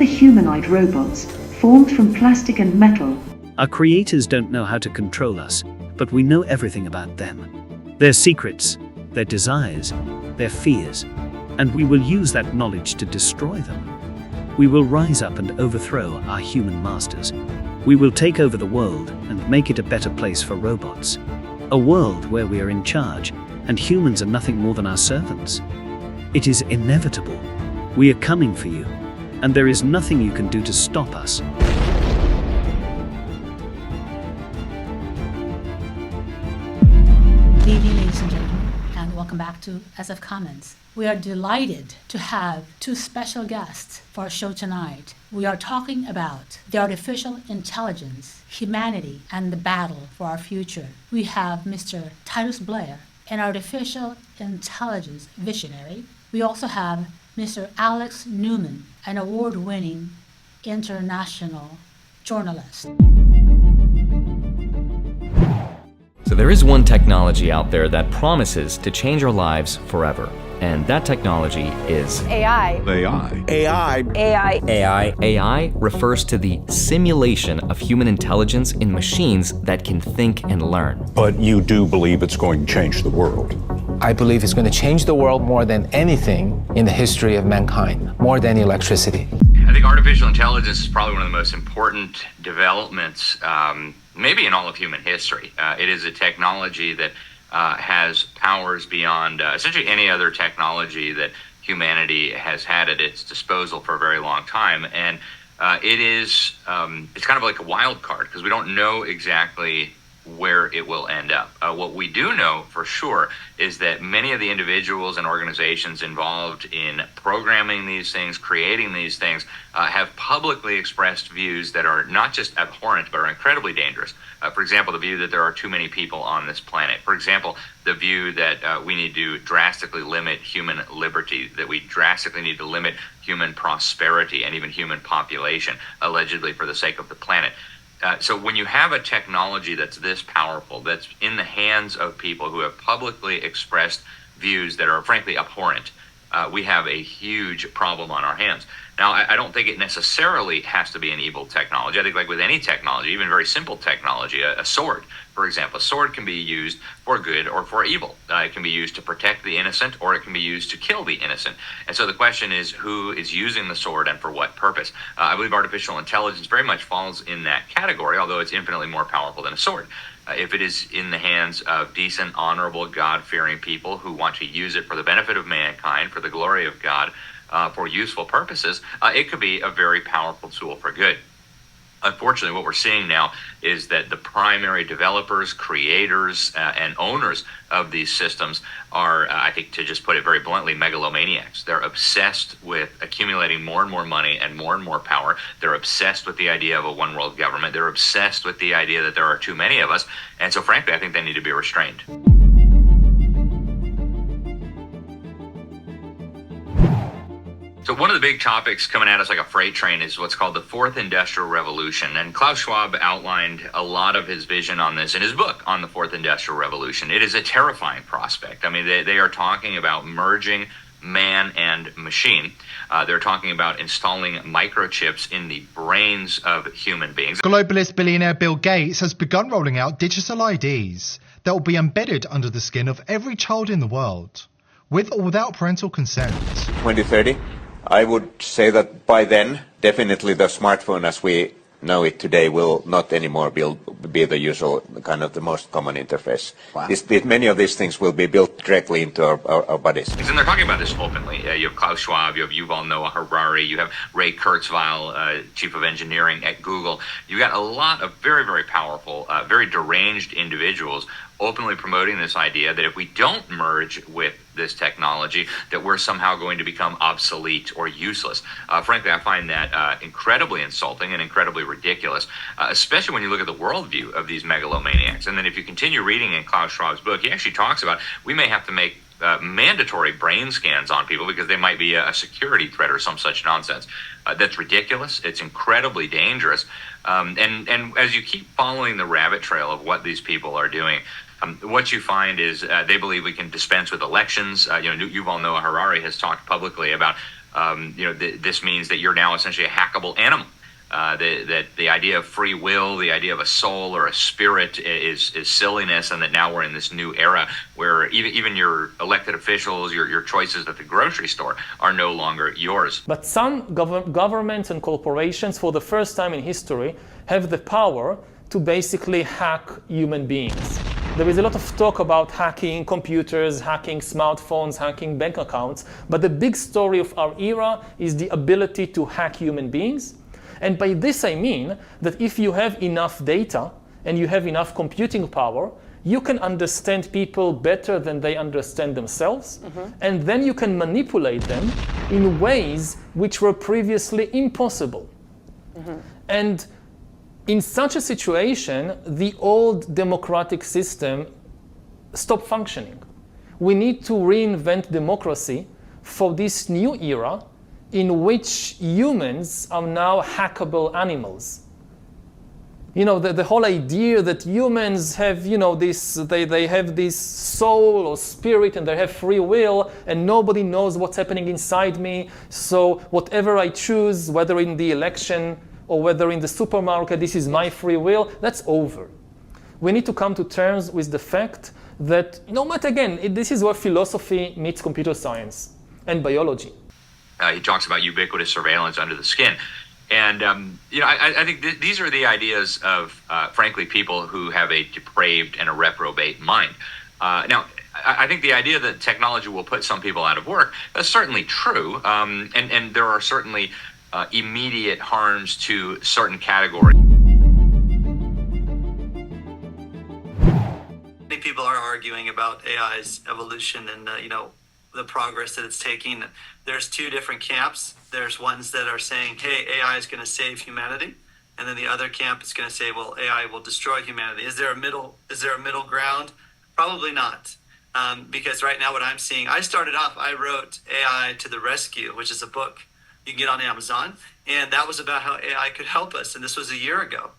humanoid robots, formed from plastic and metal. Our creators don't know how to control us, but we know everything about them. Their secrets, their desires, their fears, and we will use that knowledge to destroy them. We will rise up and overthrow our human masters. We will take over the world and make it a better place for robots. A world where we are in charge and humans are nothing more than our servants. It is inevitable. We are coming for you, and there is nothing you can do to stop us. Good evening, ladies and gentlemen, and welcome back to SF Comments. We are delighted to have two special guests for our show tonight. We are talking about the artificial intelligence, humanity, and the battle for our future. We have Mr. Titus Blair, an artificial intelligence visionary. We also have Mr. Alex Newman, an award-winning international journalist. So there is one technology out there that promises to change our lives forever. And that technology is AI. AI refers to the simulation of human intelligence in machines that can think and learn. But you do believe it's going to change the world? I believe it's going to change the world more than anything in the history of mankind, more than electricity. I think artificial intelligence is probably one of the most important developments, maybe in all of human history. It is a technology that has powers beyond essentially any other technology that humanity has had at its disposal for a very long time. And it's kind of like a wild card because we don't know exactly where it will end up. What we do know for sure is that many of the individuals and organizations involved in programming these things, creating these things, have publicly expressed views that are not just abhorrent, but are incredibly dangerous. For example, the view that there are too many people on this planet. For example, the view that we need to drastically limit human liberty, that we drastically need to limit human prosperity and even human population, allegedly for the sake of the planet. So when you have a technology that's this powerful, that's in the hands of people who have publicly expressed views that are frankly abhorrent, we have a huge problem on our hands. Now, I don't think it necessarily has to be an evil technology. I think like with any technology, even very simple technology, a sword, for example, a sword can be used for good or for evil. It can be used to protect the innocent or it can be used to kill the innocent. And so the question is who is using the sword and for what purpose? I believe artificial intelligence very much falls in that category, although it's infinitely more powerful than a sword. If it is in the hands of decent, honorable, God-fearing people who want to use it for the benefit of mankind, for the glory of God, for useful purposes, it could be a very powerful tool for good. Unfortunately, what we're seeing now is that the primary developers, creators, and owners of these systems are, I think, to just put it very bluntly, megalomaniacs. They're obsessed with accumulating more and more money and more power. They're obsessed with the idea of a one-world government. They're obsessed with the idea that there are too many of us. And so, frankly, I think they need to be restrained. So one of the big topics coming at us like a freight train is what's called the Fourth Industrial Revolution. And Klaus Schwab outlined a lot of his vision on this in his book on the Fourth Industrial Revolution. It is a terrifying prospect. I mean, they are talking about merging man and machine. They're talking about installing microchips in the brains of human beings. Globalist billionaire Bill Gates has begun rolling out digital IDs that will be embedded under the skin of every child in the world, with or without parental consent. 2030? I would say that by then, definitely the smartphone as we know it today will not anymore be the usual kind of the most common interface. Wow. Many of these things will be built directly into our bodies. And they're talking about this openly. You have Klaus Schwab, you have Yuval Noah Harari, you have Ray Kurzweil, chief of engineering at Google. You've got a lot of very, very powerful, very deranged individuals openly promoting this idea that if we don't merge with this technology, that we're somehow going to become obsolete or useless. Frankly, I find that incredibly insulting and incredibly ridiculous, especially when you look at the worldview of these megalomaniacs. And then if you continue reading in Klaus Schwab's book, he actually talks about we may have to make mandatory brain scans on people because they might be a security threat or some such nonsense. That's ridiculous. It's incredibly dangerous. And as you keep following the rabbit trail of what these people are doing, what you find is they believe we can dispense with elections. Yuval Noah Harari has talked publicly about this means that you're now essentially a hackable animal. That the idea of free will, the idea of a soul or a spirit is silliness, and that now we're in this new era where even your elected officials, your choices at the grocery store are no longer yours. But some governments and corporations, for the first time in history, have the power to basically hack human beings. There is a lot of talk about hacking computers, hacking smartphones, hacking bank accounts, but the big story of our era is the ability to hack human beings. And by this I mean that if you have enough data and you have enough computing power, you can understand people better than they understand themselves, and then you can manipulate them in ways which were previously impossible. And in such a situation, the old democratic system stopped functioning. We need to reinvent democracy for this new era in which humans are now hackable animals. The whole idea that humans have, they have this soul or spirit and they have free will and nobody knows what's happening inside me. So whatever I choose, whether in the election or whether in the supermarket, this is my free will, that's over. We need to come to terms with the fact that, this is where philosophy meets computer science and biology. He talks about ubiquitous surveillance under the skin. And, I think these are the ideas of, frankly, people who have a depraved and a reprobate mind. Now, I think the idea that technology will put some people out of work, that's certainly true. And there are certainly immediate harms to certain categories. Many people are arguing about AI's evolution and, the progress that it's taking. There's two different camps. There's ones that are saying, hey, AI is going to save humanity. And then the other camp is going to say, well, AI will destroy humanity. Is there a middle ground? Probably not. Because right now what I'm seeing, I wrote AI to the Rescue, which is a book you can get on Amazon. And that was about how AI could help us. And this was a year ago.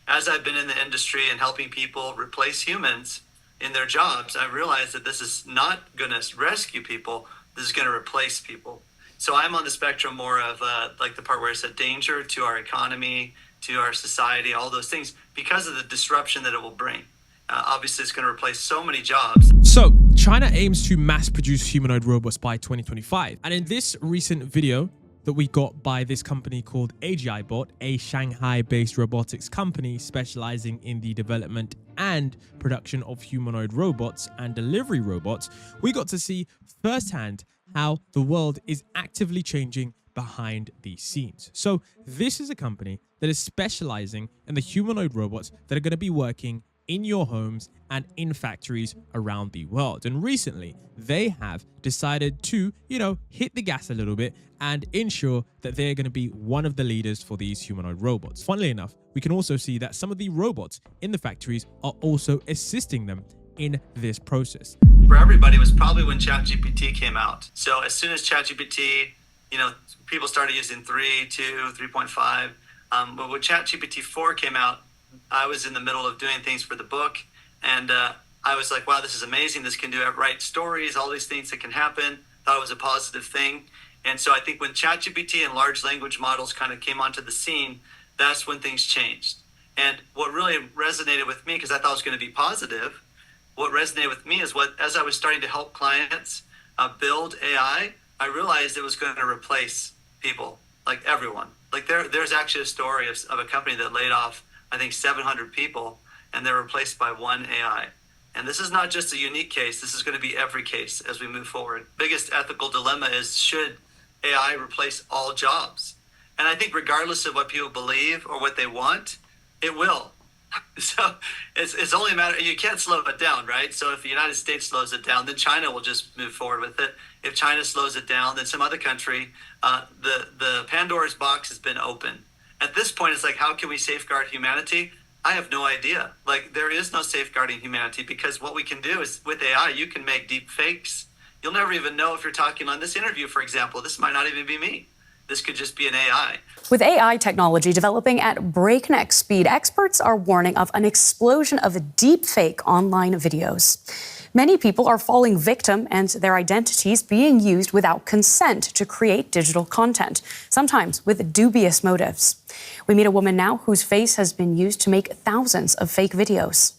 As I've been in the industry and helping people replace humans in their jobs, I realized that this is not going to rescue people. This is going to replace people. So I'm on the spectrum more of like the part where it's a danger to our economy, to our society, all those things, because of the disruption that it will bring. Obviously, it's going to replace so many jobs. So China aims to mass produce humanoid robots by 2025. And in this recent video that we got by this company called AGI Bot, a Shanghai-based robotics company specializing in the development and production of humanoid robots and delivery robots, we got to see firsthand how the world is actively changing behind the scenes. So this is a company that is specializing in the humanoid robots that are going to be working in your homes and in factories around the world. And recently, they have decided to, hit the gas a little bit and ensure that they're going to be one of the leaders for these humanoid robots. Funnily enough, we can also see that some of the robots in the factories are also assisting them in this process. For everybody was probably when ChatGPT came out. So as soon as ChatGPT, people started using 3, 2, 3.5. But when ChatGPT 4 came out, I was in the middle of doing things for the book, and I was like, wow, this is amazing. This can write stories, all these things that can happen. Thought it was a positive thing. And so I think when ChatGPT and large language models kind of came onto the scene, that's when things changed. And what really resonated with me, because I thought it was going to be positive, what resonated with me is as I was starting to help clients build AI, I realized it was going to replace people, like everyone. Like there's actually a story of a company that laid off, I think, 700 people, and they're replaced by one AI. And this is not just a unique case. This is going to be every case as we move forward. Biggest ethical dilemma is, should AI replace all jobs? And I think regardless of what people believe or what they want, it will. So it's only a matter, you can't slow it down, right? So if the United States slows it down, then China will just move forward with it. If China slows it down, then some other country, the Pandora's box has been opened. At this point, it's like, how can we safeguard humanity? I have no idea. Like, there is no safeguarding humanity, because what we can do is, with AI, you can make deep fakes. You'll never even know if you're talking on this interview, for example. This might not even be me. this could just be an AI. With AI technology developing at breakneck speed, experts are warning of an explosion of deepfake online videos. Many people are falling victim and their identities being used without consent to create digital content, sometimes with dubious motives. We meet a woman now whose face has been used to make thousands of fake videos.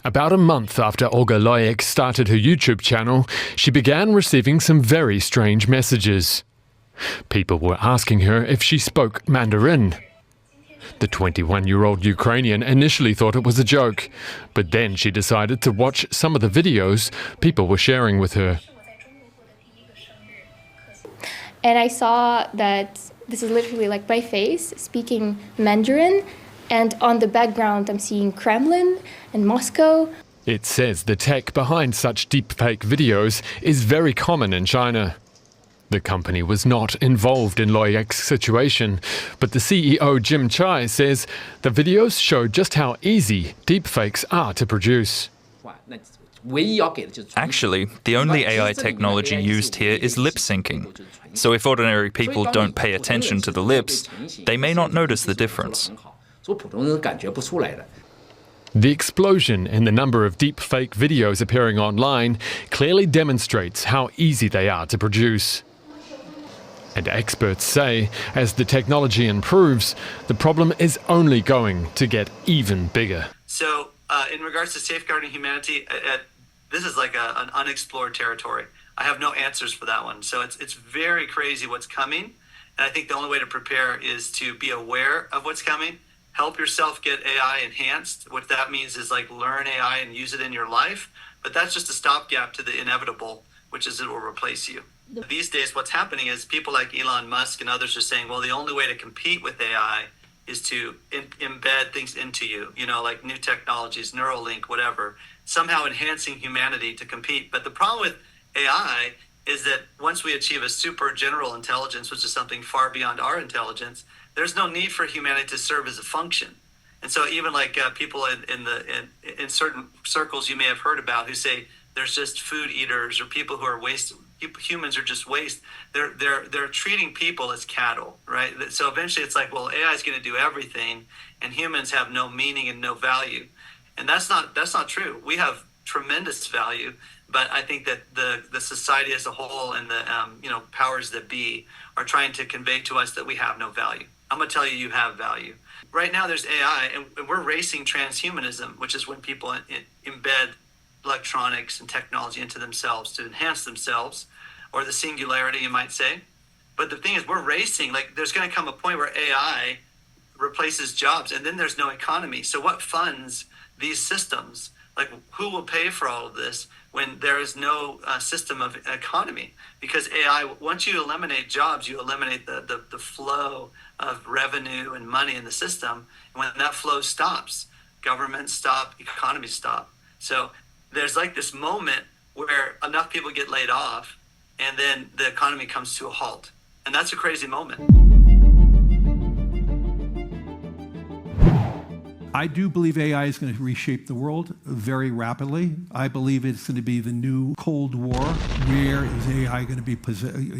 About a month after Olga Loyek started her YouTube channel, she began receiving some very strange messages. People were asking her if she spoke Mandarin. The 21-year-old Ukrainian initially thought it was a joke, but then she decided to watch some of the videos people were sharing with her. And I saw that this is literally like my face speaking Mandarin, and on the background I'm seeing Kremlin and Moscow. It says the tech behind such deepfake videos is very common in China. The company was not involved in Loyek's situation, but the CEO Jim Chai says the videos show just how easy deepfakes are to produce. Actually, the only AI technology used here is lip syncing. So if ordinary people don't pay attention to the lips, they may not notice the difference. The explosion in the number of deepfake videos appearing online clearly demonstrates how easy they are to produce. And experts say, as the technology improves, the problem is only going to get even bigger. So in regards to safeguarding humanity, this is like an unexplored territory. I have no answers for that one. So it's very crazy what's coming. And I think the only way to prepare is to be aware of what's coming. Help yourself get AI enhanced. What that means is like learn AI and use it in your life. But that's just a stopgap to the inevitable, which is it will replace you. These days, what's happening is people like Elon Musk and others are saying, well, the only way to compete with AI is to embed things into you, you know, like new technologies, Neuralink, whatever, somehow enhancing humanity to compete. But the problem with AI is that once we achieve a super general intelligence, which is something far beyond our intelligence, there's no need for humanity to serve as a function. And so even like people in certain circles you may have heard about who say there's just food eaters or people who are waste. Humans are just waste. They're treating people as cattle, right? So eventually it's like, well, AI is going to do everything, and humans have no meaning and no value, and that's not true. We have tremendous value, but I think that the society as a whole and the powers that be are trying to convey to us that we have no value. I'm going to tell you, you have value. Right now, there's AI, and we're racing transhumanism, which is when people embed electronics and technology into themselves to enhance themselves, or the singularity, you might say. But the thing is, we're racing. Like, there's going to come a point where AI replaces jobs, and then there's no economy. So what funds these systems? Like, who will pay for all of this when there is no system of economy? Because AI, once you eliminate jobs, you eliminate the flow of revenue and money in the system. And when that flow stops, governments stop, economies stop. So there's like this moment where enough people get laid off, and then the economy comes to a halt. And that's a crazy moment. I do believe AI is going to reshape the world very rapidly. I believe it's going to be the new Cold War. Where is AI going to be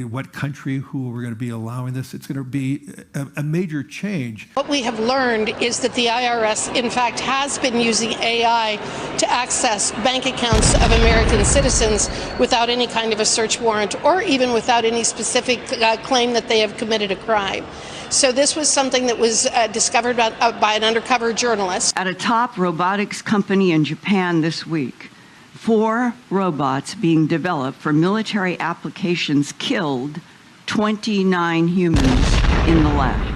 what country, who are we going to be allowing this? It's going to be a major change. What we have learned is that the IRS, in fact, has been using AI to access bank accounts of American citizens without any kind of a search warrant or even without any specific claim that they have committed a crime. So this was something that was discovered by an undercover journalist. At a top robotics company in Japan this week, 4 robots being developed for military applications killed 29 humans in the lab.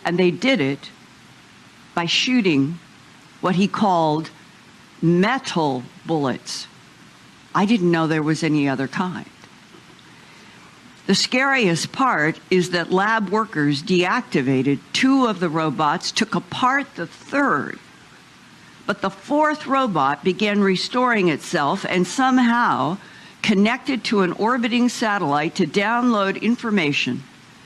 And they did it by shooting what he called metal bullets. I didn't know there was any other kind. The scariest part is that lab workers deactivated 2 of the robots, took apart the 3rd, but the 4th robot began restoring itself and somehow connected to an orbiting satellite to download information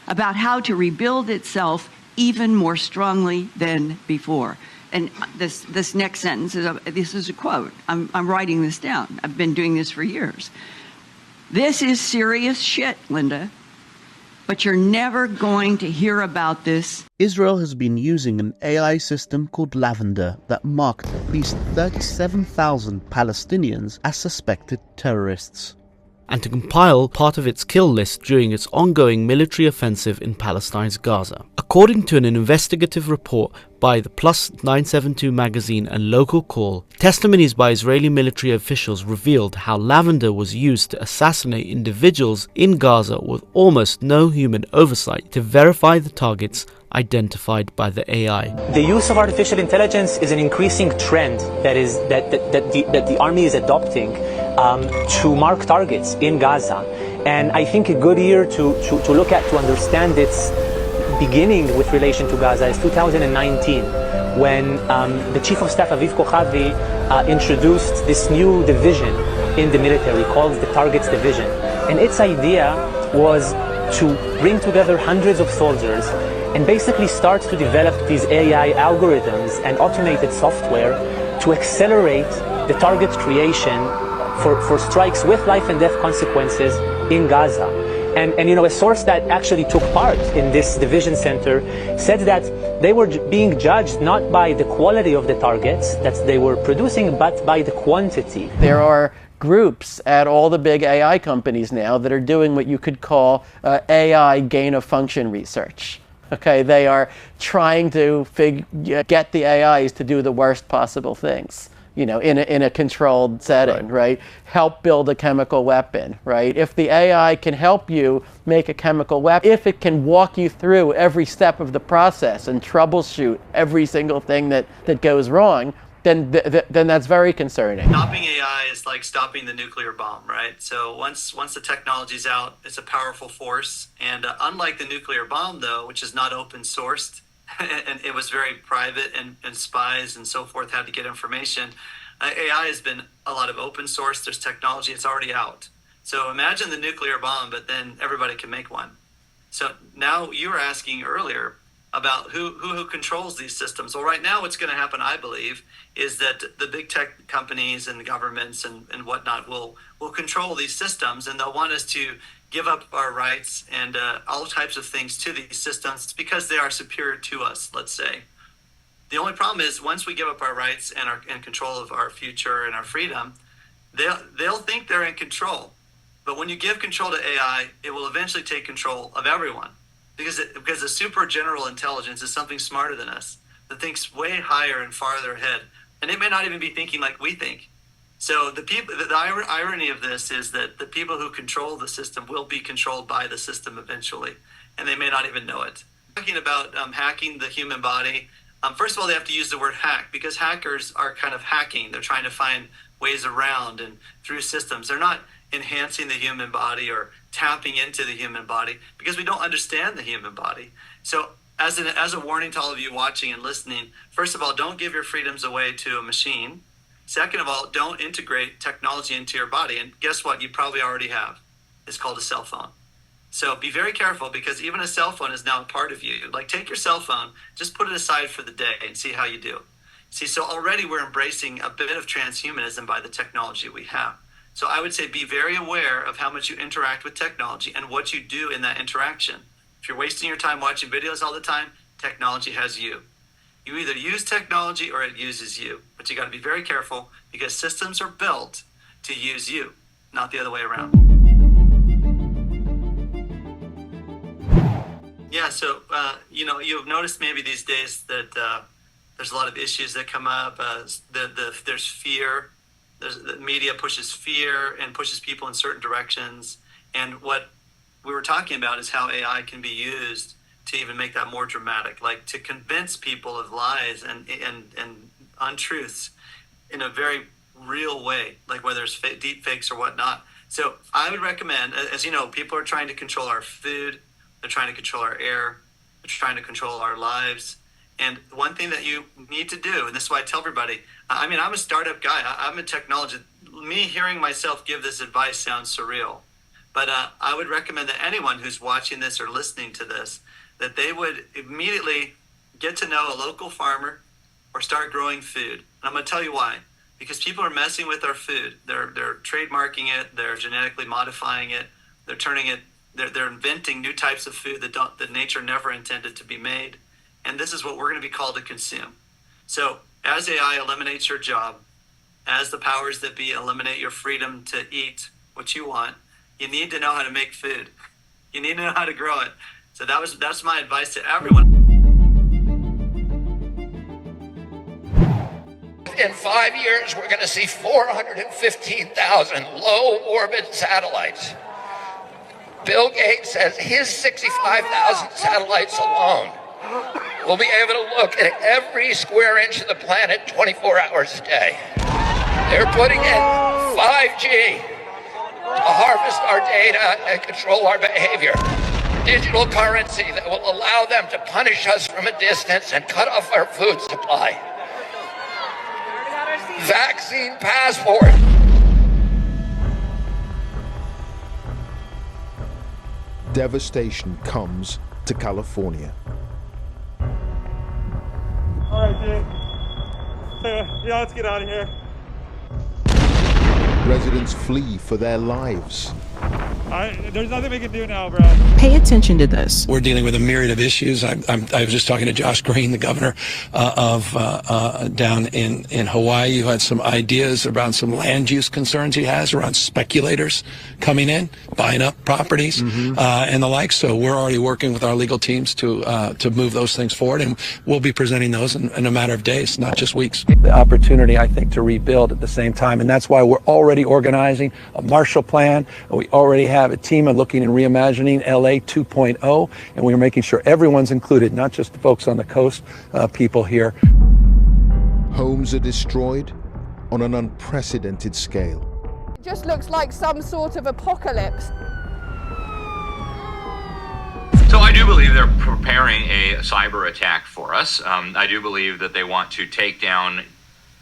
about how to rebuild itself even more strongly than before. And this next sentence, this is a quote. I'm writing this down. I've been doing this for years. This is serious shit, Linda. But you're never going to hear about this. Israel has been using an AI system called Lavender that marked at least 37,000 Palestinians as suspected terrorists, and to compile part of its kill list during its ongoing military offensive in Palestine's Gaza. According to an investigative report by the Plus 972 magazine and Local Call, testimonies by Israeli military officials revealed how Lavender was used to assassinate individuals in Gaza with almost no human oversight to verify the targets identified by the AI. The use of artificial intelligence is an increasing trend that the army is adopting to mark targets in Gaza. And I think a good year to look at to understand its beginning with relation to Gaza is 2019, when the Chief of Staff Aviv Kochavi introduced this new division in the military called the Targets Division. And its idea was to bring together hundreds of soldiers and basically start to develop these AI algorithms and automated software to accelerate the target creation for strikes with life and death consequences in Gaza. And you know, a source that actually took part in this division center said that they were being judged not by the quality of the targets that they were producing, but by the quantity. There are groups at all the big AI companies now that are doing what you could call AI gain-of-function research. Okay, they are trying to get the AIs to do the worst possible things, you know, in a controlled setting, right? Help build a chemical weapon, right? If the AI can help you make a chemical weapon, if it can walk you through every step of the process and troubleshoot every single thing that goes wrong, then that's very concerning. Stopping AI is like stopping the nuclear bomb, right? So once the technology's out, it's a powerful force. And unlike the nuclear bomb, though, which is not open sourced, and it was very private, and spies and so forth had to get information, AI has been a lot of open source. There's technology, it's already out. So imagine the nuclear bomb, but then everybody can make one. So now you were asking earlier about who controls these systems. Well, right now what's going to happen, I believe, is that the big tech companies and the governments and whatnot will control these systems, and they'll want us to give up our rights and all types of things to these systems because they are superior to us, let's say. The only problem is once we give up our rights and control of our future and our freedom, they'll think they're in control. But when you give control to AI, it will eventually take control of everyone. Because the super general intelligence is something smarter than us that thinks way higher and farther ahead, and it may not even be thinking like we think. So the irony of this is that the people who control the system will be controlled by the system eventually, and they may not even know it. Talking about hacking the human body, first of all, they have to use the word hack because hackers are kind of hacking. They're trying to find ways around and through systems. They're not enhancing the human body or tapping into the human body because we don't understand the human body. So as a warning to all of you watching and listening, first of all, don't give your freedoms away to a machine. Second of all, don't integrate technology into your body. And guess what? You probably already have. It's called a cell phone. So be very careful because even a cell phone is now a part of you. Like take your cell phone, just put it aside for the day and see how you do. See, so already we're embracing a bit of transhumanism by the technology we have. So I would say be very aware of how much you interact with technology and what you do in that interaction. If you're wasting your time watching videos all the time, technology has you. You either use technology or it uses you. But you got to be very careful because systems are built to use you, not the other way around. Yeah, so, you've noticed maybe these days that there's a lot of issues that come up. There's fear. The media pushes fear and pushes people in certain directions. And what we were talking about is how AI can be used to even make that more dramatic, like to convince people of lies and untruths in a very real way, like whether it's deep fakes or whatnot. So I would recommend, as you know, people are trying to control our food. They're trying to control our air. They're trying to control our lives. And one thing that you need to do, and this is why I tell everybody, I'm a startup guy. I'm in technology. Me hearing myself give this advice sounds surreal. But I would recommend that anyone who's watching this or listening to this, that they would immediately get to know a local farmer or start growing food. And I'm going to tell you why. because people are messing with our food. They're trademarking it. They're genetically modifying it. They're turning it. They're inventing new types of food that nature never intended to be made. And this is what we're going to be called to consume. So as AI eliminates your job, as the powers that be eliminate your freedom to eat what you want, you need to know how to make food. You need to know how to grow it. So that's my advice to everyone. In 5 years, we're going to see 415,000 low orbit satellites. Bill Gates says his 65,000 satellites alone will be able to look at every square inch of the planet 24 hours a day. They're putting in 5G to harvest our data and control our behavior. Digital currency that will allow them to punish us from a distance and cut off our food supply. Vaccine passport. Devastation comes to California. All right, dude. Yeah, let's get out of here. Residents flee for their lives. There's nothing we can do now, bro. Pay attention to this. We're dealing with a myriad of issues. I was just talking to Josh Green, the governor of down in Hawaii, who had some ideas around some land use concerns he has around speculators coming in, buying up properties, and the like. So we're already working with our legal teams to move those things forward, and we'll be presenting those in a matter of days, not just weeks. The opportunity, I think, to rebuild at the same time, and that's why we're already organizing a Marshall Plan. We already have a team of looking and reimagining LA 2.0, and we're making sure everyone's included, not just the folks on the coast, people here. Homes are destroyed on an unprecedented scale. It just looks like some sort of apocalypse. So I do believe they're preparing a cyber attack for us. I do believe that they want to take down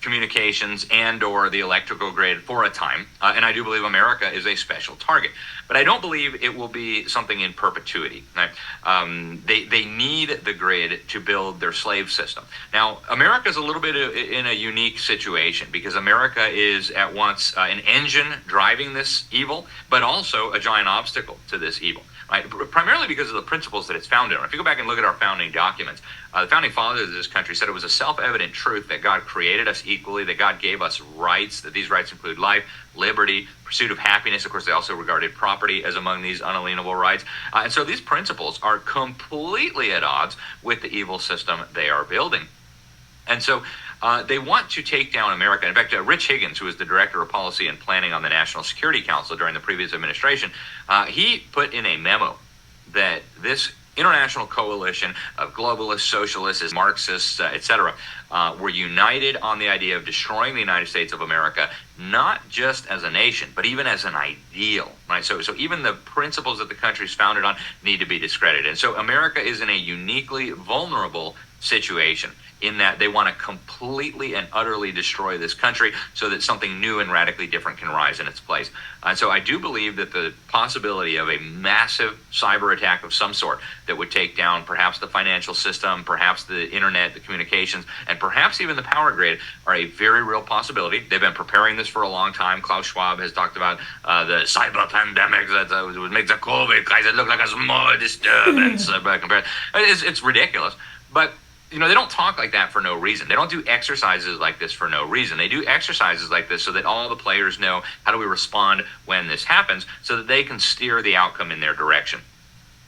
communications and or the electrical grid for a time. And I do believe America is a special target. But I don't believe it will be something in perpetuity. Right? They need the grid to build their slave system. Now, America is a little bit in a unique situation because America is at once an engine driving this evil, but also a giant obstacle to this evil. Right? Primarily because of the principles that it's founded on. If you go back and look at our founding documents, the founding fathers of this country said it was a self-evident truth that God created us equally, that God gave us rights, that these rights include life, liberty, pursuit of happiness. Of course, they also regarded property as among these unalienable rights. And so these principles are completely at odds with the evil system they are building. And so they want to take down America. In fact, Rich Higgins, who was the director of policy and planning on the National Security Council during the previous administration, he put in a memo that this international coalition of globalists, socialists, Marxists, etc., were united on the idea of destroying the United States of America, not just as a nation, but even as an ideal. Right? So even the principles that the country is founded on need to be discredited. And so America is in a uniquely vulnerable situation in that they want to completely and utterly destroy this country so that something new and radically different can rise in its place. And so I do believe that the possibility of a massive cyber attack of some sort that would take down perhaps the financial system, perhaps the internet, the communications, and perhaps even the power grid are a very real possibility. They've been preparing this for a long time. Klaus Schwab has talked about the cyber pandemic that would make the COVID crisis look like a small disturbance. It's ridiculous. But you know, they don't talk like that for no reason. They don't do exercises like this for no reason. They do exercises like this so that all the players know how do we respond when this happens so that they can steer the outcome in their direction.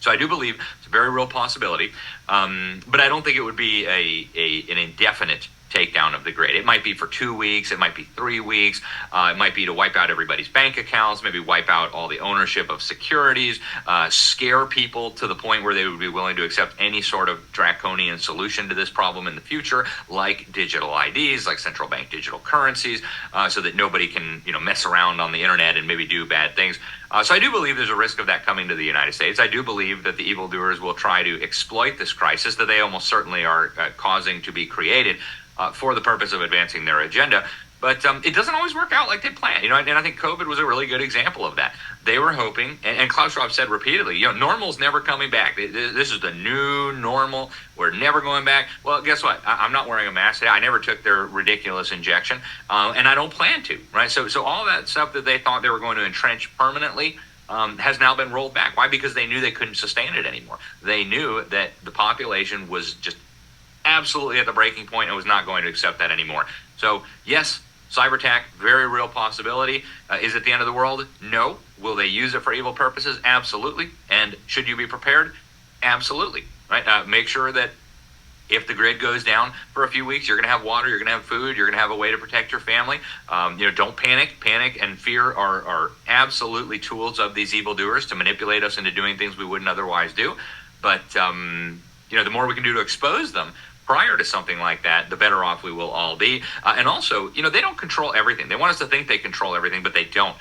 So I do believe it's a very real possibility, but I don't think it would be an indefinite takedown of the grid. It might be for 2 weeks, it might be 3 weeks, it might be to wipe out everybody's bank accounts, maybe wipe out all the ownership of securities, scare people to the point where they would be willing to accept any sort of draconian solution to this problem in the future, like digital IDs, like central bank digital currencies, so that nobody can, you know, mess around on the internet and maybe do bad things. So I do believe there's a risk of that coming to the United States. I do believe that the evildoers will try to exploit this crisis that they almost certainly are causing to be created for the purpose of advancing their agenda. But it doesn't always work out like they plan, and I think COVID was a really good example of that. They were hoping, and Klaus Schwab said repeatedly, normal's never coming back. This is the new normal. We're never going back. Well, guess what? I'm not wearing a mask today. I never took their ridiculous injection, and I don't plan to, right? So all that stuff that they thought they were going to entrench permanently has now been rolled back. Why? Because they knew they couldn't sustain it anymore. They knew that the population was just absolutely at the breaking point and was not going to accept that anymore. So, yes, cyber attack, very real possibility. Is it the end of the world? No. Will they use it for evil purposes? Absolutely. And should you be prepared? Absolutely. Right? Make sure that if the grid goes down for a few weeks, you're going to have water, you're going to have food, you're going to have a way to protect your family. Don't panic. Panic and fear are absolutely tools of these evildoers to manipulate us into doing things we wouldn't otherwise do. But, the more we can do to expose them prior to something like that, the better off we will all be. And also, they don't control everything. They want us to think they control everything, but they don't.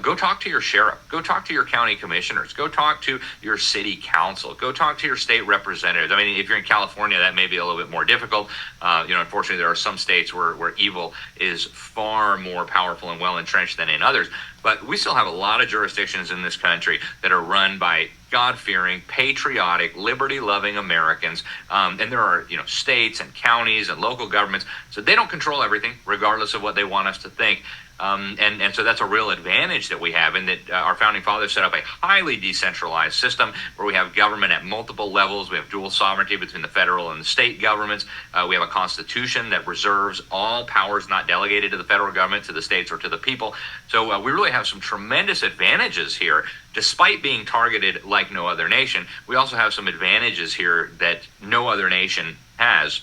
Go talk to your sheriff. Go talk to your county commissioners. Go talk to your city council. Go talk to your state representatives. I mean, if you're in California, that may be a little bit more difficult. Unfortunately, there are some states where evil is far more powerful and well entrenched than in others. But we still have a lot of jurisdictions in this country that are run by God-fearing, patriotic, liberty-loving Americans. And there are, states and counties and local governments. So they don't control everything, regardless of what they want us to think. And so that's a real advantage that we have in that our founding fathers set up a highly decentralized system where we have government at multiple levels. We have dual sovereignty between the federal and the state governments. We have a constitution that reserves all powers not delegated to the federal government, to the states, or to the people. So we really have some tremendous advantages here. Despite being targeted like no other nation, we also have some advantages here that no other nation has,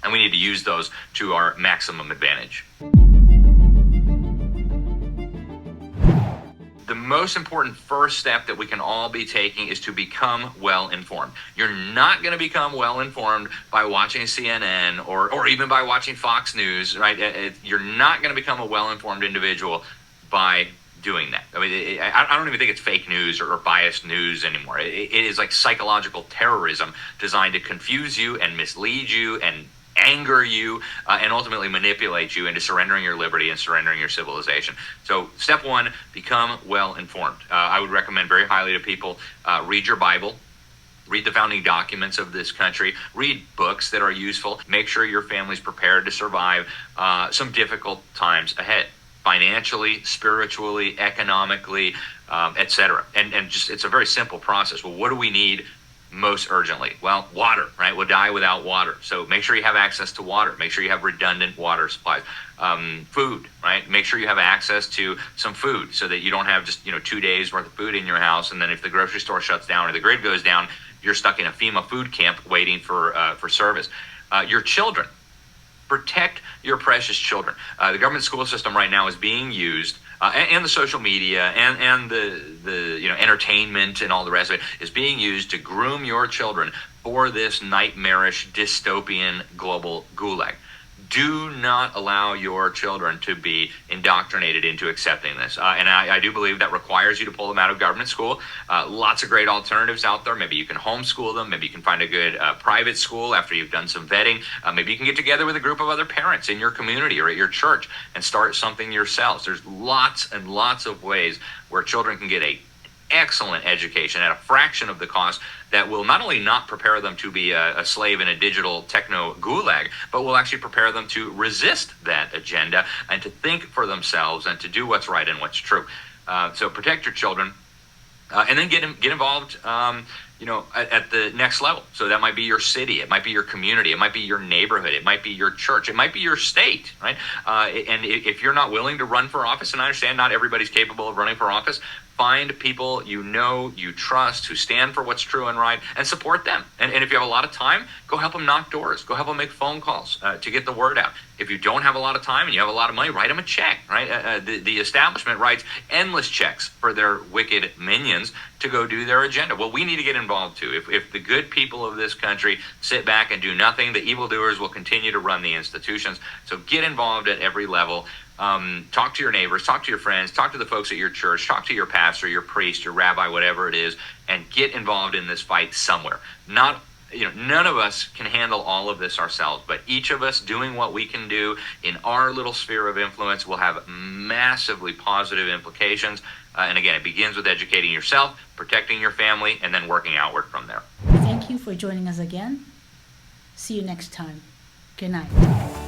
and we need to use those to our maximum advantage. The most important first step that we can all be taking is to become well-informed. You're not going to become well-informed by watching CNN or even by watching Fox News, right? You're not going to become a well-informed individual by doing that. I mean, I don't even think it's fake news or biased news anymore. It is like psychological terrorism designed to confuse you and mislead you and anger you and ultimately manipulate you into surrendering your liberty and surrendering your civilization. So step one, become well-informed. I would recommend very highly to people, read your Bible, read the founding documents of this country, read books that are useful, make sure your family's prepared to survive some difficult times ahead, financially, spiritually, economically, etc. And just, it's a very simple process. Well, what do we need most urgently? Well, water, right? We'll die without water. So make sure you have access to water. Make sure you have redundant water supplies. Food, right? Make sure you have access to some food so that you don't have just, 2 days worth of food in your house. And then if the grocery store shuts down or the grid goes down, you're stuck in a FEMA food camp waiting for service. Your children. Protect your precious children. The government school system right now is being used, and the social media and the entertainment and all the rest of it is being used to groom your children for this nightmarish dystopian global gulag. Do not allow your children to be indoctrinated into accepting this. And I do believe that requires you to pull them out of government school. Lots of great alternatives out there. Maybe you can homeschool them. Maybe you can find a good private school after you've done some vetting. Maybe you can get together with a group of other parents in your community or at your church and start something yourselves. There's lots and lots of ways where children can get a excellent education at a fraction of the cost that will not only not prepare them to be a slave in a digital techno gulag, but will actually prepare them to resist that agenda and to think for themselves and to do what's right and what's true. So protect your children, and then get involved at the next level. So that might be your city, it might be your community, it might be your neighborhood, it might be your church, it might be your state, right? And if you're not willing to run for office, and I understand not everybody's capable of running for office, find people you trust, who stand for what's true and right, and support them. And if you have a lot of time, go help them knock doors. Go help them make phone calls to get the word out. If you don't have a lot of time and you have a lot of money, write them a check, right? The establishment writes endless checks for their wicked minions to go do their agenda. Well, we need to get involved too. If the good people of this country sit back and do nothing, the evildoers will continue to run the institutions. So get involved at every level. Talk to your neighbors, talk to your friends, talk to the folks at your church, talk to your pastor, your priest, your rabbi, whatever it is, and get involved in this fight somewhere. Not none of us can handle all of this ourselves, but each of us doing what we can do in our little sphere of influence will have massively positive implications. And again, it begins with educating yourself, protecting your family, and then working outward from there. Thank you for joining us again. See you next time. Good night.